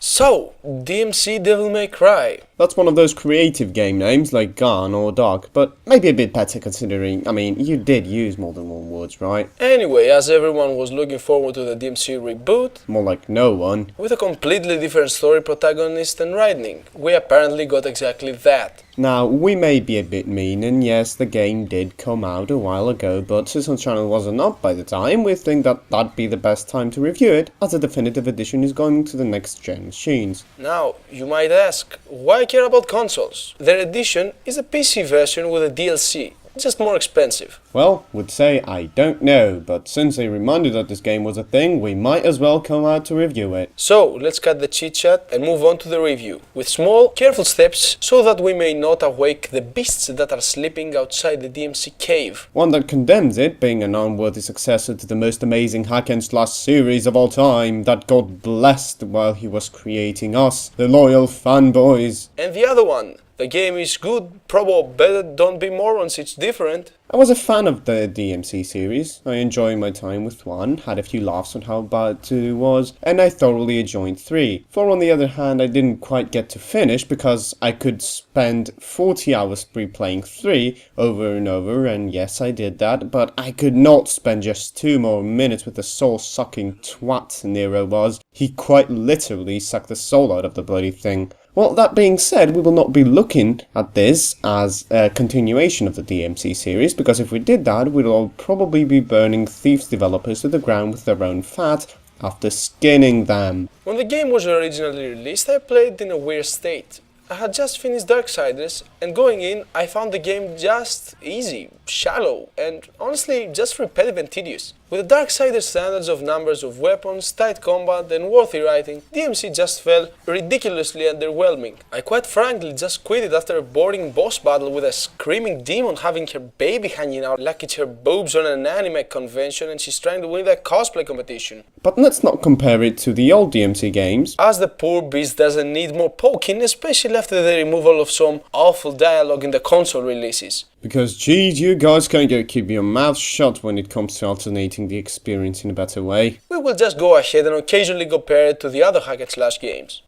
So, DmC Devil May Cry. That's one of those creative game names like Gun or Dog, but maybe a bit better considering, you did use more than one words, right? Anyway, as everyone was looking forward to the DmC reboot, More like no one. with a completely different story, protagonist and writing, we apparently got exactly that. Now, we may be a bit mean, and yes, the game did come out a while ago, but since our channel wasn't up by the time, we think that that'd be the best time to review it, as the definitive edition is going to the next gen machines. Now, you might ask, why care about consoles? Their edition is a PC version with a DLC, just more expensive. Well, would say I don't know, but since they reminded that this game was a thing, we might as well come out to review it. So, let's cut the chit-chat and move on to the review, with small, careful steps so that we may not awake the beasts that are sleeping outside the DmC cave. One that condemns it being an unworthy successor to the most amazing hack-and-slash series of all time that God blessed while he was creating us, the loyal fanboys. And the other one, the game is good, probo, better, don't be morons, it's different. I was a fan of the DmC series. I enjoyed my time with 1, had a few laughs on how bad 2 was, and I thoroughly enjoyed 3. 4 on the other hand I didn't quite get to finish because I could spend 40 hours replaying 3 over and over, and yes I did that, but I could not spend just 2 more minutes with the soul-sucking twat Nero was. He quite literally sucked the soul out of the bloody thing. Well, that being said, we will not be looking at this as a continuation of the DmC series, because if we did that, we'd all probably be burning Thieves developers to the ground with their own fat after skinning them. When the game was originally released, I played it in a weird state. I had just finished Darksiders, and going in, I found the game just easy, shallow, and honestly just repetitive and tedious. With the Darksiders standards of numbers of weapons, tight combat and worthy writing, DmC just felt ridiculously underwhelming. I quite frankly just quit it after a boring boss battle with a screaming demon having her baby hanging out like it's her boobs on an anime convention and she's trying to win the cosplay competition. But let's not compare it to the old DmC games. As the poor beast doesn't need more poking, especially after the removal of some awful dialogue in the console releases. Because geez, you guys can't keep your mouth shut when it comes to alternating the experience in a better way. We will just go ahead and occasionally compare it to the other hack-and-slash games.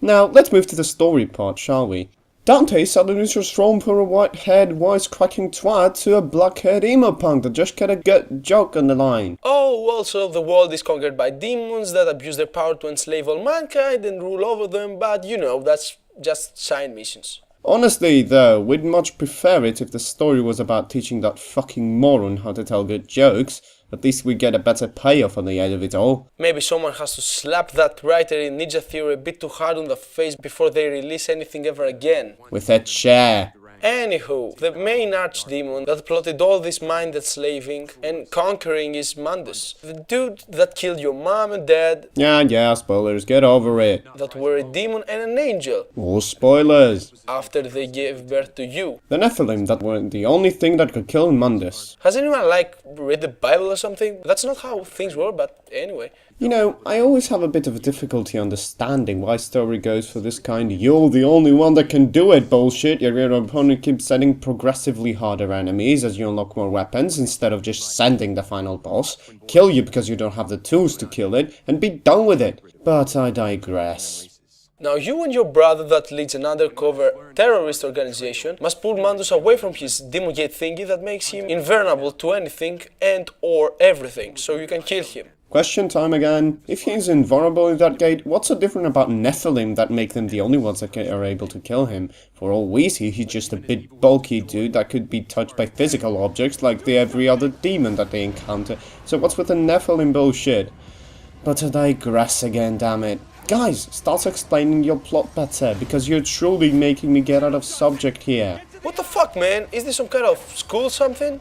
Now, let's move to the story part, shall we? Dante suddenly transformed from a white-haired, wisecracking twat to a black-haired emo punk that just got a good joke on the line. Oh, also the world is conquered by demons that abuse their power to enslave all mankind and rule over them, but you know, that's just side missions. Honestly, though, we'd much prefer it if the story was about teaching that fucking moron how to tell good jokes. At least we'd get a better payoff on the end of it all. Maybe someone has to slap that writer in Ninja Theory a bit too hard on the face before they release anything ever again. With a chair. Anywho, the main archdemon that plotted all this mind enslaving and conquering is Mundus. The dude that killed your mom and dad. Yeah, spoilers, get over it. That were a demon and an angel. More spoilers. After they gave birth to you. The Nephilim that were the only thing that could kill Mundus. Has anyone, read the Bible or something? That's not how things were, but anyway. You know, I always have a bit of a difficulty understanding why story goes for this kind of "you're the only one that can do it" bullshit. Your opponent keeps setting progressively harder enemies as you unlock more weapons instead of just sending the final boss, kill you because you don't have the tools to kill it, and be done with it. But I digress. Now you and your brother that leads an undercover terrorist organization must pull Mundus away from his demon gate thingy that makes him invulnerable to anything and or everything, so you can kill him. Question time again. If he's invulnerable in that gate, what's so different about Nephilim that make them the only ones that are able to kill him? For all we see, he's just a bit bulky dude that could be touched by physical objects like every other demon that they encounter. So what's with the Nephilim bullshit? But I digress again, damn it. Guys, start explaining your plot better, because you're truly making me get out of subject here. What the fuck, man? Is this some kind of school something?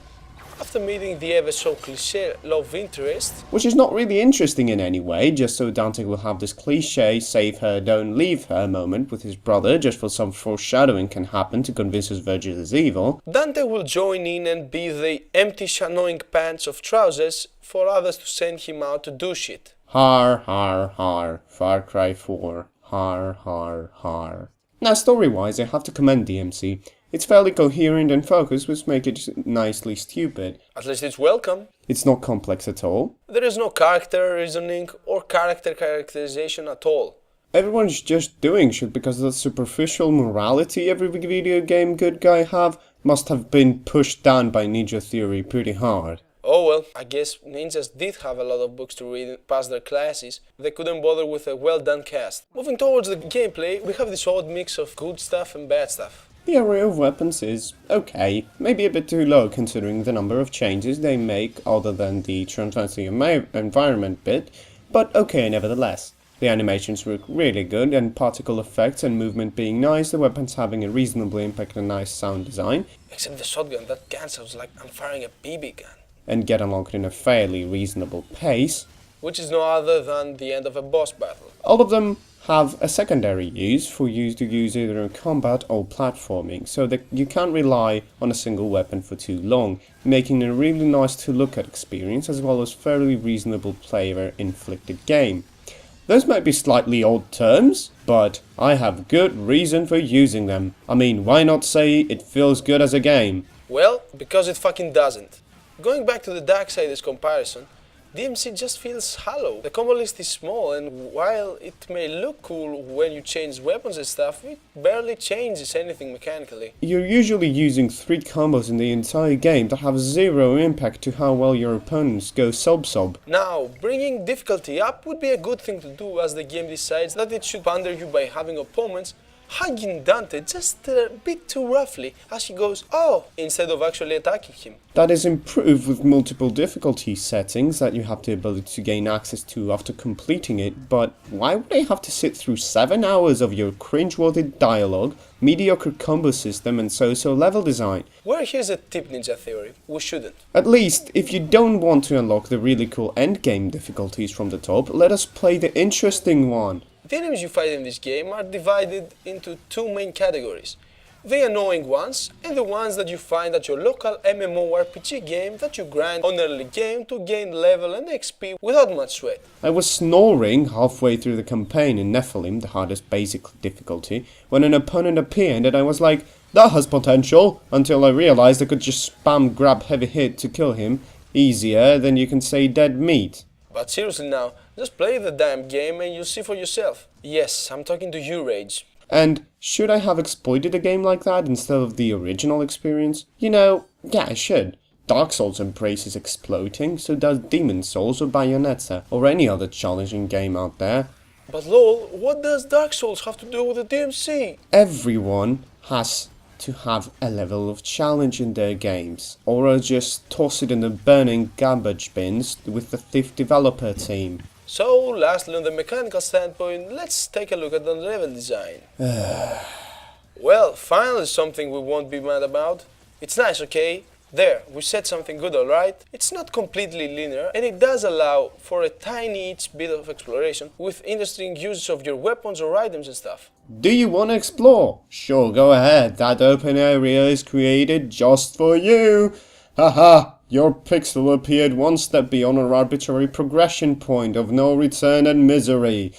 After meeting the ever so cliché love interest. Which is not really interesting in any way, just so Dante will have this cliché save her, don't leave her moment with his brother, just for some foreshadowing can happen to convince us Virgil is evil. Dante will join in and be the empty annoying pants of trousers for others to send him out to do shit. Har, har, har. Far Cry 4. Har, har, har. Now, story-wise, I have to commend DmC. It's fairly coherent and focused, which make it nicely stupid. At least it's welcome. It's not complex at all. There is no character reasoning or character characterization at all. Everyone's just doing shit because of the superficial morality every video game good guy must have been pushed down by Ninja Theory pretty hard. Oh well, I guess ninjas did have a lot of books to read past their classes. They couldn't bother with a well done cast. Moving towards the gameplay, we have this odd mix of good stuff and bad stuff. The array of weapons is okay, maybe a bit too low considering the number of changes they make other than the transparency environment bit, but okay nevertheless. The animations look really good, and particle effects and movement being nice, the weapons having a reasonable impact and nice sound design. Except the shotgun, that gun sounds like I'm firing a BB gun. And get unlocked in a fairly reasonable pace. Which is no other than the end of a boss battle. All of them have a secondary use for you to use either in combat or platforming, so that you can't rely on a single weapon for too long, making it a really nice to look at experience as well as fairly reasonable player-inflicted game. Those might be slightly odd terms, but I have good reason for using them. I mean, why not say it feels good as a game? Well, because it fucking doesn't. Going back to the Darksiders comparison, DmC just feels hollow. The combo list is small, and while it may look cool when you change weapons and stuff, it barely changes anything mechanically. You're usually using 3 combos in the entire game that have zero impact to how well your opponents go sub-sub. Now, bringing difficulty up would be a good thing to do, as the game decides that it should pander you by having opponents hugging Dante just a bit too roughly as he goes, "Oh," instead of actually attacking him. That is improved with multiple difficulty settings that you have the ability to gain access to after completing it, but why would I have to sit through 7 hours of your cringeworthy dialogue, mediocre combo system and so-so level design? Well, here's a tip, Ninja Theory. We shouldn't. At least, if you don't want to unlock the really cool endgame difficulties from the top, let us play the interesting one. The enemies you fight in this game are divided into 2 main categories. The annoying ones, and the ones that you find at your local MMORPG game that you grind on early game to gain level and XP without much sweat. I was snoring halfway through the campaign in Nephilim, the hardest basic difficulty, when an opponent appeared and I was like, that has potential, until I realized I could just spam grab heavy hit to kill him, easier than you can say dead meat. But seriously now, just play the damn game and you'll see for yourself. Yes, I'm talking to you, Rage. And should I have exploited a game like that instead of the original experience? You know, yeah, I should. Dark Souls embraces exploiting, so does Demon Souls or Bayonetta, or any other challenging game out there. But lol, what does Dark Souls have to do with the DmC? Everyone has to have a level of challenge in their games, or I'll just toss it in the burning garbage bins with the thief developer team. So, lastly on the mechanical standpoint, let's take a look at the level design. Well, finally something we won't be mad about. It's nice, okay? There, we said something good, alright? It's not completely linear, and it does allow for a tiny each bit of exploration with interesting uses of your weapons or items and stuff. Do you want to explore? Sure, go ahead. That open area is created just for you. Haha, your pixel appeared one step beyond our arbitrary progression point of no return and misery.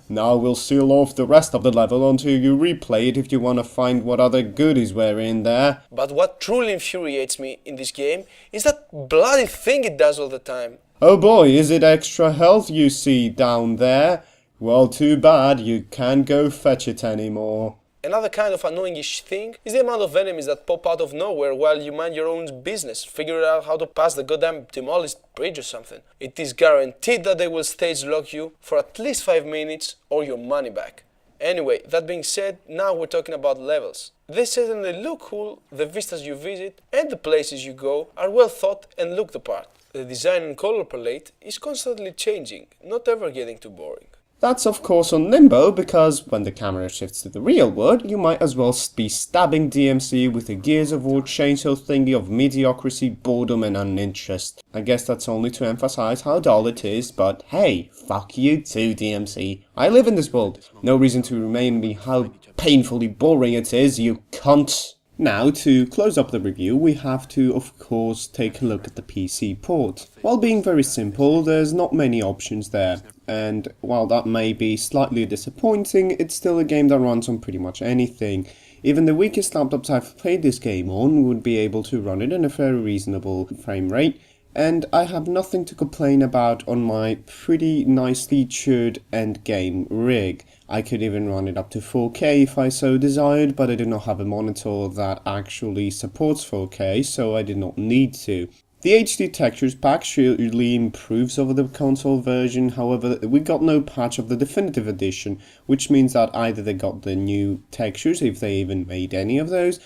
Now we'll seal off the rest of the level until you replay it if you want to find what other goodies were in there. But what truly infuriates me in this game is that bloody thing it does all the time. Oh boy, is it extra health you see down there? Well, too bad, you can't go fetch it anymore. Another kind of annoying-ish thing is the amount of enemies that pop out of nowhere while you mind your own business, figuring out how to pass the goddamn demolished bridge or something. It is guaranteed that they will stage lock you for at least 5 minutes or your money back. Anyway, that being said, now we're talking about levels. They certainly look cool, the vistas you visit and the places you go are well thought and look the part. The design and color palette is constantly changing, not ever getting too boring. That's of course on Limbo, because when the camera shifts to the real world, you might as well be stabbing DmC with a Gears of War chainsaw thingy of mediocrity, boredom and uninterest. I guess that's only to emphasize how dull it is, but hey, fuck you too, DmC. I live in this world. No reason to remind me how painfully boring it is, you cunt. Now, to close up the review, we have to, of course, take a look at the PC port. While being very simple, there's not many options there, and while that may be slightly disappointing, it's still a game that runs on pretty much anything. Even the weakest laptops I've played this game on would be able to run it in a very reasonable frame rate, and I have nothing to complain about on my pretty nicely tuned endgame rig. I could even run it up to 4K if I so desired, but I do not have a monitor that actually supports 4K, so I did not need to. The HD textures pack surely improves over the console version, however we got no patch of the definitive edition, which means that either they got the new textures, if they even made any of those,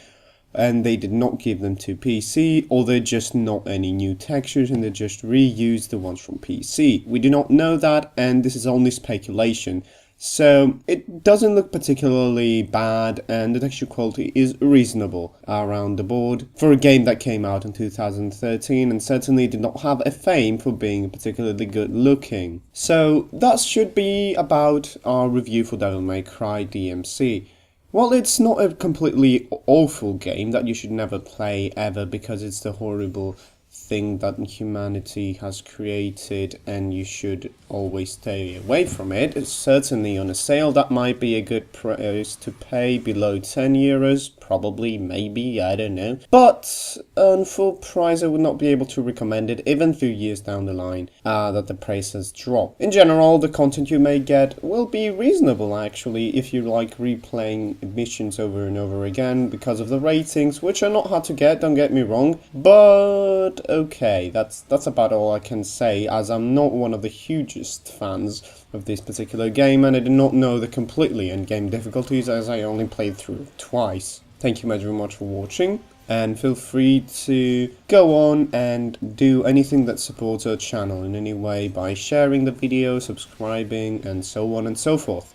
and they did not give them to PC, or they're just not any new textures and they just reused the ones from PC. We do not know that, and this is only speculation. So it doesn't look particularly bad, and the texture quality is reasonable around the board for a game that came out in 2013 and certainly did not have a fame for being particularly good looking. So that should be about our review for Devil May Cry DmC. Well, it's not a completely awful game that you should never play ever because it's the horrible thing that humanity has created and you should always stay away from it. It's certainly on a sale that might be a good price to pay, below 10 euros, probably, maybe, I don't know. But on full price I would not be able to recommend it, even 2 years down the line, that the price has dropped. In general, the content you may get will be reasonable actually if you like replaying missions over and over again because of the ratings, which are not hard to get, don't get me wrong, but okay, that's about all I can say, as I'm not one of the hugest fans of this particular game and I do not know the completely endgame difficulties as I only played through it twice. Thank you very much for watching, and feel free to go on and do anything that supports our channel in any way by sharing the video, subscribing, and so on and so forth.